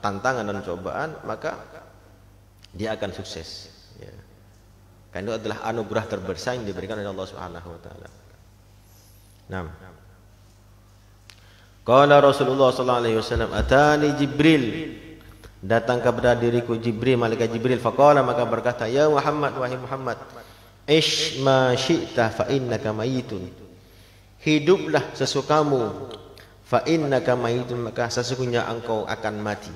tantangan dan cobaan, maka dia akan sukses. Ya. Karena itu adalah anugerah terbesar yang diberikan oleh Allah Subhanahu wa taala. Naam. Qala Rasulullah sallallahu alaihi wasallam, atani Jibril, datang kepada diriku Jibril, malaikat Jibril, faqala, maka berkata, ya Muhammad, wahai Muhammad, ish ma syi'ta fa innaka mayitun. hiduplah sesukamu, fa innaka mayitun, maka sesungguhnya engkau akan mati.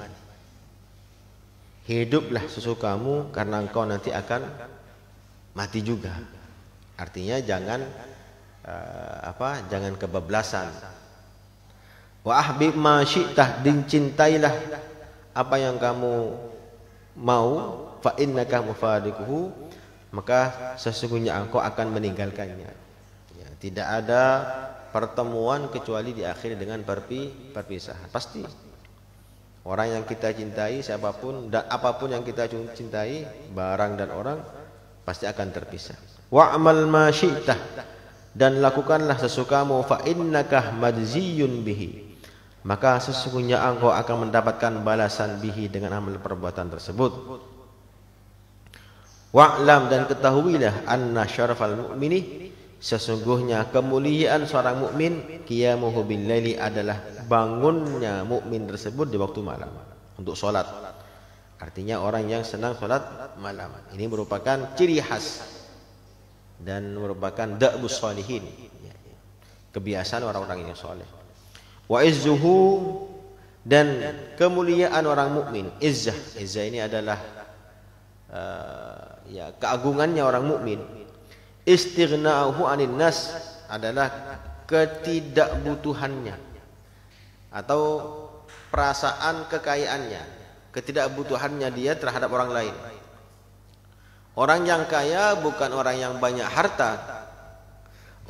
Hiduplah sesukamu karena engkau nanti akan mati juga. Artinya jangan jangan kebablasan. Wa ahbib ma syi'tah, dan cintailah apa yang kamu mau, fa innaka mufariquhu, maka sesungguhnya engkau akan meninggalkannya. Ya, tidak ada pertemuan kecuali diakhiri dengan perpisahan. Pasti orang yang kita cintai, siapapun dan apapun yang kita cintai, barang dan orang, pasti akan terpisah. Wa'mal ma syi'tah, dan lakukanlah sesukamu, fa innaka majziyun bihi, maka sesungguhnya engkau akan mendapatkan balasan bihi dengan amal perbuatan tersebut. Wa'lam, dan ketahuilah, anna syarafal mu'mini, sesungguhnya kemuliaan seorang mukmin, qiyamuhu bil laili, adalah bangunnya mukmin tersebut di waktu malam untuk salat. Artinya orang yang senang salat malam. Ini merupakan ciri khas dan merupakan da'bus sholihin, kebiasaan orang-orang yang saleh. Wa izzuhu, dan kemuliaan orang mukmin. Izzah ini adalah keagungannya orang mukmin. Istighna'uhu 'anil nas, adalah ketidakbutuhannya atau perasaan kekayaannya, ketidakbutuhannya dia terhadap orang lain. Orang yang kaya bukan orang yang banyak harta.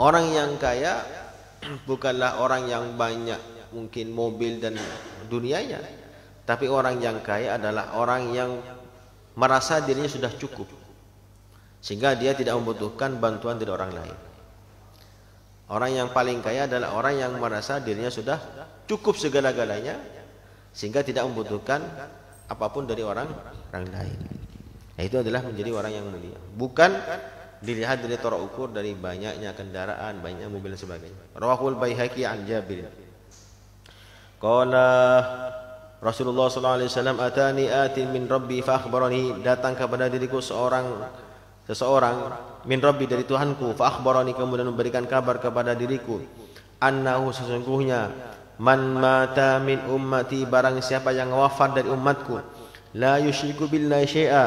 Orang yang kaya bukanlah orang yang banyak mungkin mobil dan dunianya, tapi orang yang kaya adalah orang yang merasa dirinya sudah cukup, sehingga dia tidak membutuhkan bantuan dari orang lain. Orang yang paling kaya adalah orang yang merasa dirinya sudah cukup segala-galanya, sehingga tidak membutuhkan apapun dari orang lain. Nah, itu adalah menjadi orang yang mulia. Bukan dilihat dari tolak ukur dari banyaknya kendaraan, banyaknya mobil dan sebagainya. Rawahul Baihaqi an Jabir. Qala Rasulullah sallallahu alaihi wasallam, atani atin min rabbi fa akhbarani, datang kepada diriku seseorang min rabbi, dari Tuhanku, fa akhbarani, kemudian memberikan kabar kepada diriku, annahu, sesungguhnya, man mata min ummati, barang siapa yang wafat dari umatku, la yusyriku billahi syai'a,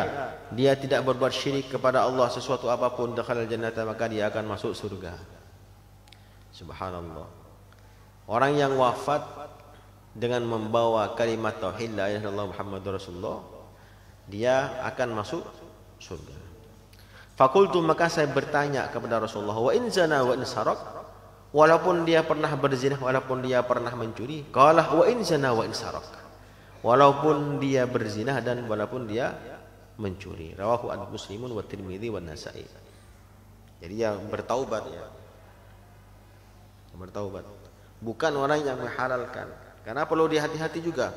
dia tidak berbuat syirik kepada Allah sesuatu apapun, dakhalal jannata, maka dia akan masuk surga. Subhanallah. Orang yang wafat dengan membawa kalimat tauhid la ilaha illallah Muhammadur Rasulullah, dia akan masuk surga. Fakultu, maka saya bertanya kepada Rasulullah, wa in zana wa in sarak, walaupun dia pernah berzina, walaupun dia pernah mencuri. Qala wa in zana wa in sarak, walaupun dia berzina dan walaupun dia mencuri. Rawahu Muslimun wa Tirmidzi wa Nasa'i. Jadi yang bertaubat, bertaubat, bukan orang yang menghalalkan. Karena perlu dihati-hati juga.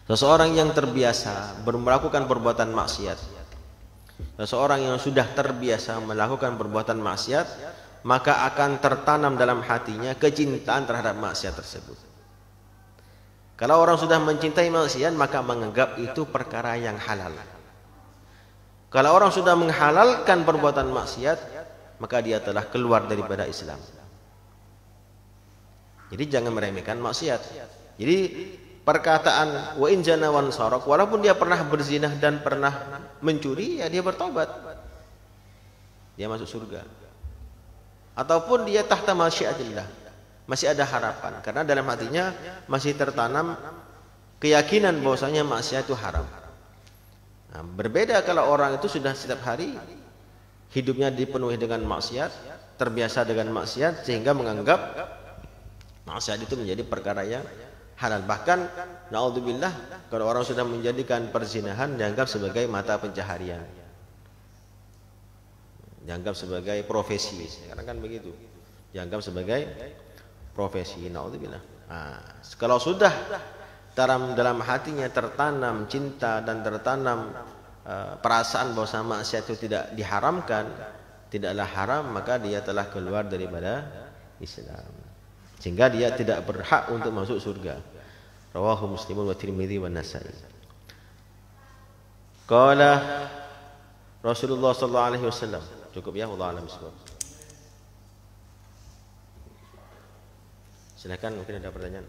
Seseorang yang terbiasa melakukan perbuatan maksiat, seseorang yang sudah terbiasa melakukan perbuatan maksiat, maka akan tertanam dalam hatinya kecintaan terhadap maksiat tersebut. Kalau orang sudah mencintai maksiat, maka menganggap itu perkara yang halal. Kalau orang sudah menghalalkan perbuatan maksiat, maka dia telah keluar daripada Islam. Jadi jangan meremehkan maksiat. Jadi perkataan wa in zana wa sarak, walaupun dia pernah berzina dan pernah mencuri, ya dia bertobat, dia masuk surga. Ataupun dia tahta masyiatillah, masih ada harapan, karena dalam hatinya masih tertanam keyakinan bahwasanya maksiat itu haram. Nah, berbeda kalau orang itu sudah setiap hari hidupnya dipenuhi dengan maksiat, terbiasa dengan maksiat, sehingga menganggap maksiat itu menjadi perkara yang halal. Bahkan naudzubillah, kalau orang sudah menjadikan perzinahan dianggap sebagai mata pencaharian, dianggap sebagai profesi, karena kan begitu, dianggap sebagai profesi. Naudzubillah. Nah, kalau sudah dalam hatinya tertanam cinta dan tertanam perasaan bahwa maksiat itu tidak diharamkan, tidaklah haram, maka dia telah keluar daripada Islam, sehingga dia tidak berhak untuk masuk surga. Rawahu Muslimun wa Tirmidzi wa Nasa'i. Qala Rasulullah sallallahu alaihi wasallam. Cukup ya, wallahu a'lam bishawab. Silakan, mungkin ada pertanyaan.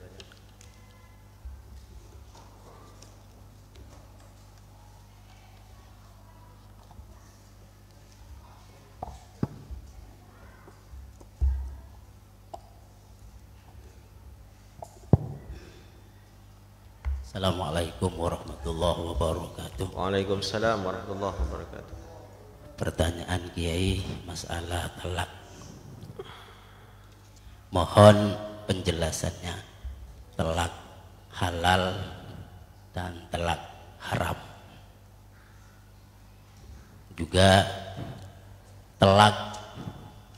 Assalamualaikum warahmatullahi wabarakatuh. Waalaikumsalam warahmatullahi wabarakatuh. Pertanyaan Kiai, masalah talak. Mohon penjelasannya. Talak halal dan talak haram. Juga talak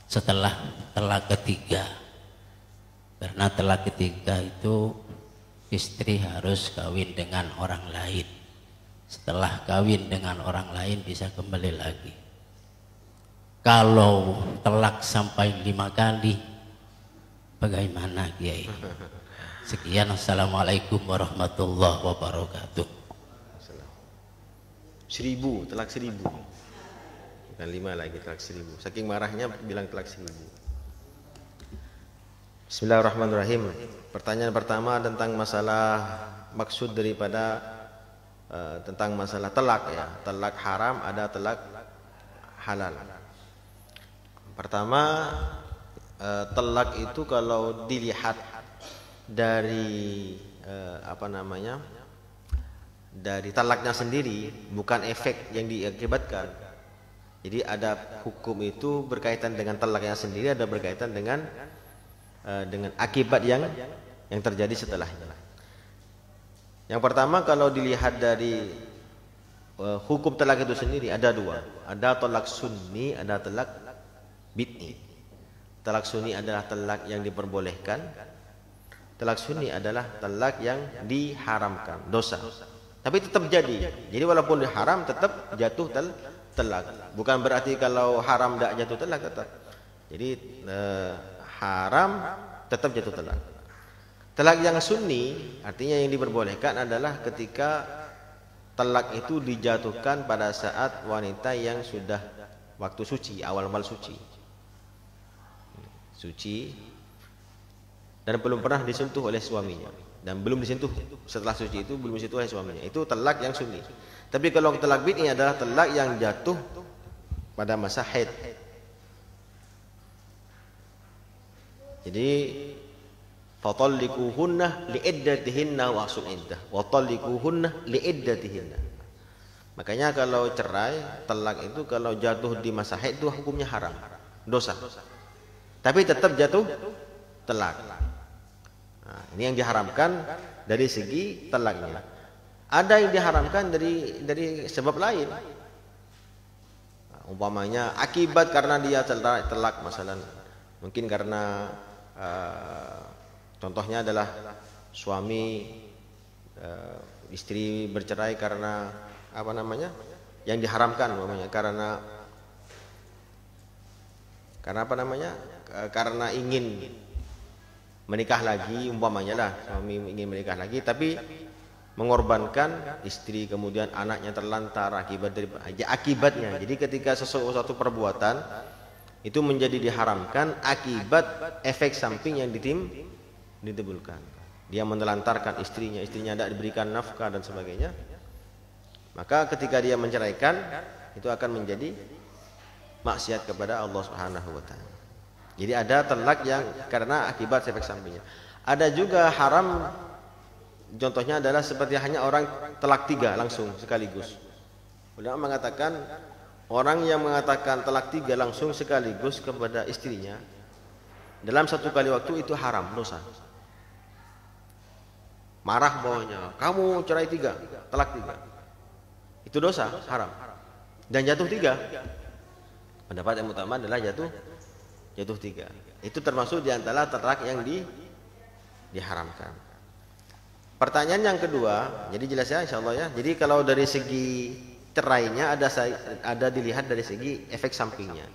setelah talak ketiga. Karena talak ketiga itu istri harus kawin dengan orang lain. Setelah kawin dengan orang lain bisa kembali lagi. Kalau talak sampai 5 kali, bagaimana Kiai? Sekian, assalamualaikum warahmatullahi wabarakatuh. 1000, talak 1000. Bukan 5 lagi, talak 1000. Saking marahnya bilang talak 1000. Bismillahirrahmanirrahim. Pertanyaan pertama tentang masalah maksud daripada tentang masalah talak ya. Talak haram, ada talak halal. Pertama, talak itu kalau dilihat dari dari talaknya sendiri, bukan efek yang diakibatkan. Jadi ada hukum itu berkaitan dengan talaknya sendiri, ada berkaitan dengan akibat yang terjadi setelahnya. Yang pertama, kalau dilihat dari hukum talak itu sendiri ada 2. Ada talak sunni, ada talak bid'i. Talak sunni adalah talak yang diperbolehkan. Talak sunni adalah talak yang diharamkan, dosa. Tapi tetap jadi. Jadi walaupun haram tetap jatuh talak. Bukan berarti kalau haram tidak jatuh talak, tetap. Jadi haram tetap jatuh talak. Talak yang sunni artinya yang diperbolehkan adalah ketika talak itu dijatuhkan pada saat wanita yang sudah waktu suci, awal suci dan belum pernah disentuh oleh suaminya, dan belum disentuh setelah suci itu belum disentuh oleh suaminya, itu talak yang sunni. Tapi kalau talak bid'i adalah talak yang jatuh pada masa haid. Jadi fatalliquhunna liiddatihinna wa asul iddah wa talliquhunna liiddatihinna. Makanya kalau cerai, talak itu kalau jatuh di masa haid itu hukumnya haram, dosa. Tapi tetap jatuh talak. Nah, ini yang diharamkan dari segi talaknya. Ada yang diharamkan dari sebab lain. Nah, umpamanya akibat karena dia talak, masalah mungkin karena contohnya adalah suami istri bercerai karena yang diharamkan, karena ingin menikah lagi, umpamanya lah suami ingin menikah lagi tapi mengorbankan istri, kemudian anaknya terlantar akibatnya. Jadi ketika sesuatu perbuatan itu menjadi diharamkan akibat efek samping yang ditimbulkan. Dia menelantarkan istrinya tidak diberikan nafkah dan sebagainya. Maka ketika dia menceraikan, itu akan menjadi maksiat kepada Allah Subhanahu wa taala. Jadi ada talak yang karena akibat efek sampingnya. Ada juga haram, contohnya adalah seperti hanya orang talak 3 langsung sekaligus. Ulama mengatakan orang yang mengatakan talak 3 langsung sekaligus kepada istrinya dalam satu kali waktu itu haram, dosa. Marah bawahnya, kamu cerai 3, talak 3. Itu dosa, haram. Dan jatuh 3. Pendapat yang utama adalah jatuh 3. Itu termasuk di antara talak yang diharamkan. Pertanyaan yang kedua, jadi jelas ya insyaallah ya. Jadi kalau dari segi cerainya ada dilihat dari segi efek sampingnya,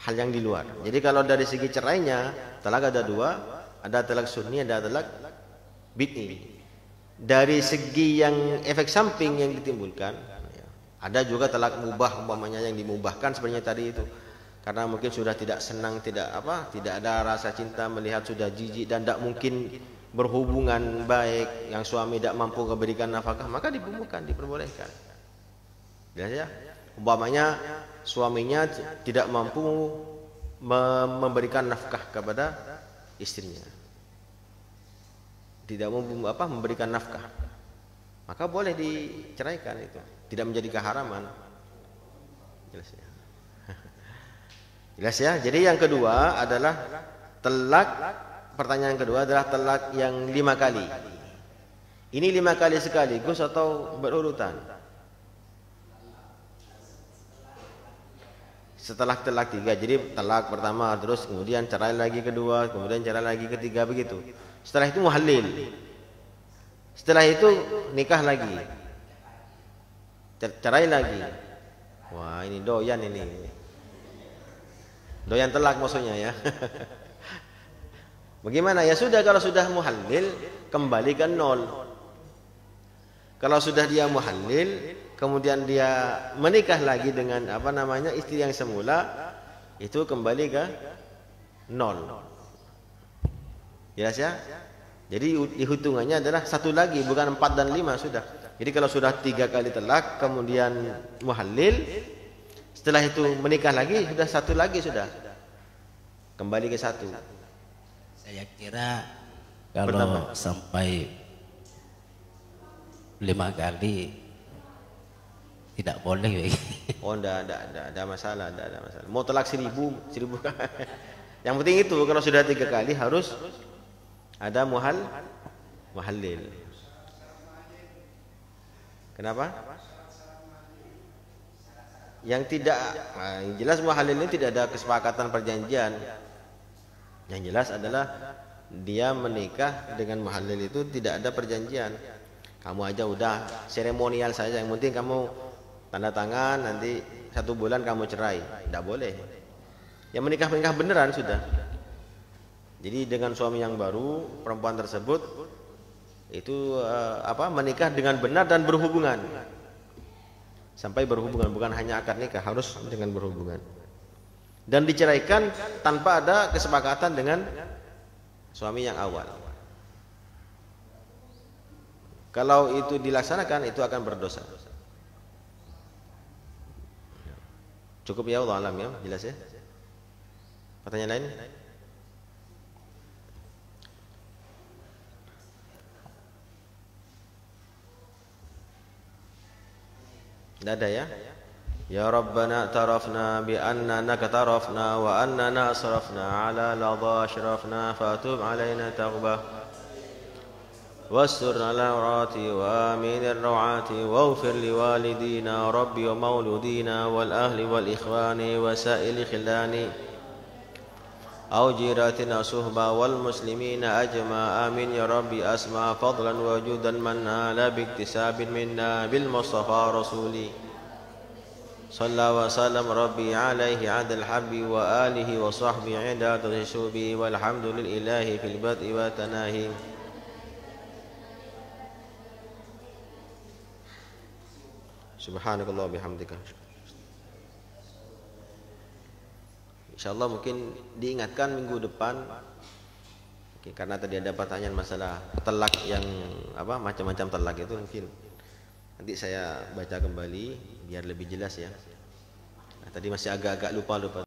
hal yang di luar. Jadi kalau dari segi cerainya, talak ada 2, ada talak sunni, ada talak bid'i. Dari segi yang efek samping yang ditimbulkan, ada juga talak mubah, umpamanya yang dimubahkan sebenarnya tadi itu karena mungkin sudah tidak senang, tidak ada rasa cinta, melihat sudah jijik dan tidak mungkin berhubungan baik, yang suami tidak mampu memberikan nafkah, maka diperbolehkan. Jelas ya? Umpamanya suaminya tidak mampu memberikan nafkah kepada istrinya, tidak mampu memberikan nafkah, maka boleh diceraikan, itu tidak menjadi keharaman. Jelas ya? Jelas ya? Jadi yang kedua adalah talak. Pertanyaan kedua adalah talak yang 5 kali. Ini 5 kali sekaligus atau berurutan? Setelah talak 3, jadi talak pertama, terus kemudian cerai lagi kedua, kemudian cerai lagi ketiga, begitu. Setelah itu muhallil. Setelah itu nikah lagi, cerai lagi. Wah, ini doyan ini. Doyan talak maksudnya ya. Bagaimana? Ya sudah, kalau sudah muhallil kembali ke 0. Kalau sudah dia muhallil kemudian dia menikah lagi dengan istri yang semula, itu kembali ke 0. Jelas ya? Jadi hitungannya adalah 1 lagi, bukan 4 dan 5 sudah. Jadi kalau sudah 3 kali talak kemudian muhallil, setelah itu menikah lagi, sudah 1 lagi, sudah kembali ke 1. Saya kira kalau sampai 5 kali tidak boleh. Oh, enggak ada masalah, enggak ada masalah. Mau talak 1000 kali. Yang penting itu kalau sudah 3 kali harus ada muhallil. Kenapa? Yang tidak, jelas muhallil ini tidak ada kesepakatan perjanjian. Yang jelas adalah dia menikah dengan muhallil itu tidak ada perjanjian. Kamu aja udah seremonial saja, yang penting kamu tanda tangan, nanti 1 bulan kamu cerai. Tidak boleh. Yang menikah beneran sudah. Jadi dengan suami yang baru, perempuan tersebut itu menikah dengan benar dan berhubungan. Sampai berhubungan, bukan hanya akad nikah, harus dengan berhubungan. Dan diceraikan tanpa ada kesepakatan dengan suami yang awal. Kalau itu dilaksanakan, itu akan berdosa. Cukup ya, Allah alam ya, jelas ya. Pertanyaan lain? Tidak ada ya? Ya Rabbana tarafna bi annana katarafna wa annana asrafna ala ladha ashrafna fatub alaina tawbah wasturna al-awrati wa amin ar-rawati waghfir liwalidina rabbi wa mauludina wal ahli wal ikhwani wa sa'ili khilani aw jiratina suhba wal muslimina ajma amin ya rabbi asma fadlan wa judan manna la biktisabin minna bil mustafa rasuli صلى وسلم ربي عليه عدد الحب وآله وصحبه عدد الشوب والحمد لله في البدء والتناهي. Subhanakallah bihamdika. Insyaallah mungkin diingatkan minggu depan. Karena tadi ada pertanyaan masalah talak yang macam-macam talak itu, mungkin nanti saya baca kembali biar lebih jelas ya. Tadi masih agak-agak lupa.